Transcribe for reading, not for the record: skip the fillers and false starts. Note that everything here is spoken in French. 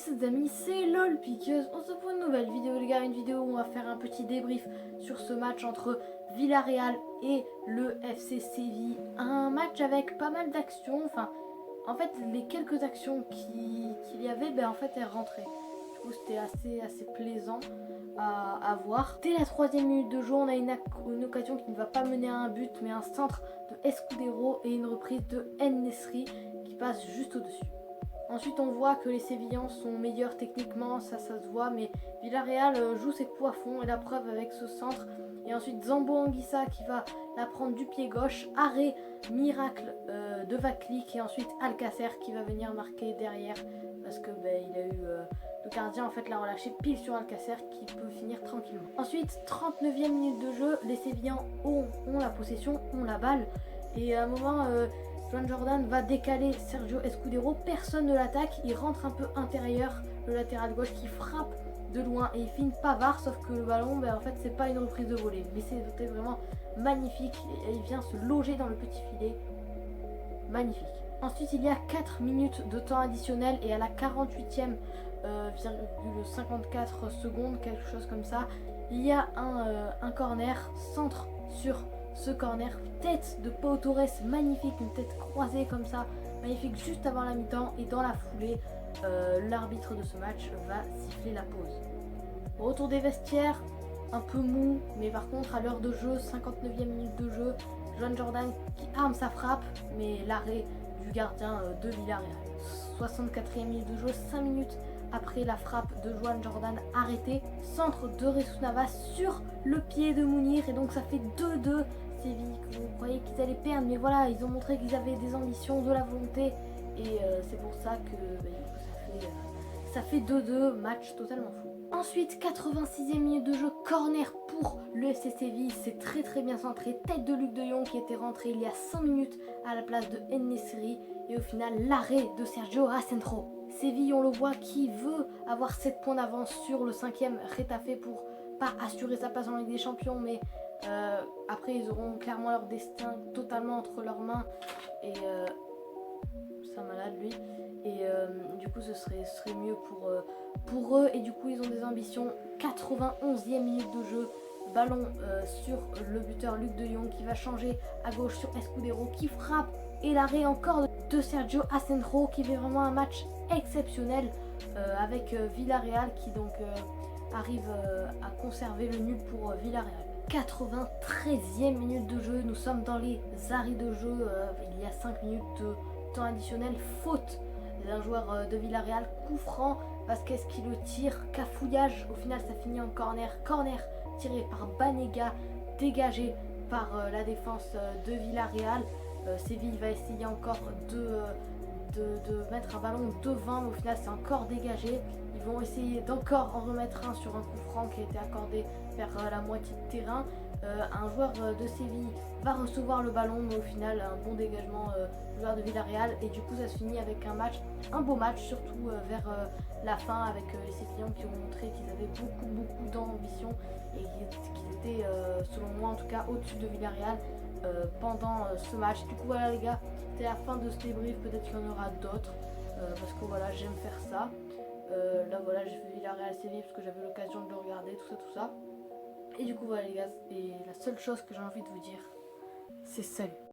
les amis, c'est LOL Piqueuse. On se retrouve pour une nouvelle vidéo les gars, une vidéo où on va faire un petit débrief sur ce match entre Villarreal et le FC Séville. Un match avec pas mal d'actions, enfin en fait les quelques actions qu'il y avait, en fait elles rentraient. Du coup c'était assez plaisant à voir. Dès la 3e minute de jeu, on a une occasion qui ne va pas mener à un but mais un centre de Escudero et une reprise de En-Nesyri qui passe juste au-dessus. Ensuite, on voit que les Sévillans sont meilleurs techniquement, ça se voit, mais Villarreal joue ses coups à fond et la preuve avec ce centre. Et ensuite, Zambo Anguissa qui va la prendre du pied gauche, arrêt miracle de Vaclik et ensuite Alcacer qui va venir marquer derrière parce que il a eu le gardien en fait l'a relâché pile sur Alcacer qui peut finir tranquillement. Ensuite, 39e minute de jeu, les Sévillans ont la possession, ont la balle et à un moment Juan Jordan va décaler Sergio Escudero, personne ne l'attaque, il rentre un peu intérieur, le latéral gauche qui frappe de loin et il filme Pavard, sauf que le ballon, en fait c'est pas une reprise de volée, mais c'était vraiment magnifique et il vient se loger dans le petit filet, magnifique. Ensuite il y a 4 minutes de temps additionnel et à la 48e 54 secondes, quelque chose comme ça, il y a un corner, centre sur ce corner, tête de Pau Torres, magnifique, une tête croisée comme ça, magnifique juste avant la mi-temps et dans la foulée, l'arbitre de ce match va siffler la pause. Retour des vestiaires, un peu mou, mais par contre à l'heure de jeu, 59e minute de jeu, Juan Jordan qui arme sa frappe, mais l'arrêt du gardien de Villarreal. 64e minute de jeu, 5 minutes après la frappe de Juan Jordan arrêtée, centre de Resu Navas sur le pied de Mounir et donc ça fait 2-2. Séville, vous croyez qu'ils allaient perdre, mais voilà, ils ont montré qu'ils avaient des ambitions, de la volonté et c'est pour ça que ça fait 2-2, match totalement fou. Ensuite, 86e minute de jeu, corner pour le FC Séville, c'est très bien centré, tête de Luc de Jong qui était rentré il y a 5 minutes à la place de En-Nesyri et au final l'arrêt de Sergio Racentro. Séville, on le voit, qui veut avoir 7 points d'avance sur le 5e Getafe pour pas assurer sa place en Ligue des Champions, mais après ils auront clairement leur destin totalement entre leurs mains et c'est un malade lui et du coup ce serait mieux pour eux et du coup ils ont des ambitions. 91e minute de jeu, ballon sur le buteur Luc de Jong qui va changer à gauche sur Escudero qui frappe et l'arrêt encore de Sergio Racentro qui fait vraiment un match exceptionnel avec Villarreal qui donc arrive à conserver le nul pour Villarreal. 93e minute de jeu, nous sommes dans les arrêts de jeu, il y a 5 minutes de temps additionnel, faute d'un joueur de Villarreal, coup franc, Vasquez qui le tire, cafouillage, au final ça finit en corner, tiré par Banega, dégagé par la défense de Villarreal. Séville va essayer encore de mettre un ballon devant, mais au final c'est encore dégagé. Ils vont essayer d'encore en remettre un sur un coup franc qui a été accordé vers la moitié de terrain. Un joueur de Séville va recevoir le ballon, mais au final un bon dégagement du joueur de Villarreal et du coup ça se finit avec un beau match, surtout vers la fin avec les Sévillans qui ont montré qu'ils avaient beaucoup d'ambition et qu'ils étaient selon moi en tout cas au-dessus de Villarreal pendant ce match. Du coup voilà les gars, c'est la fin de ce débrief, peut-être qu'il y en aura d'autres parce que voilà j'aime faire ça. Là voilà j'ai fait Villarreal Séville parce que j'avais l'occasion de le regarder, tout ça. Et du coup voilà les gars, et la seule chose que j'ai envie de vous dire, c'est salut.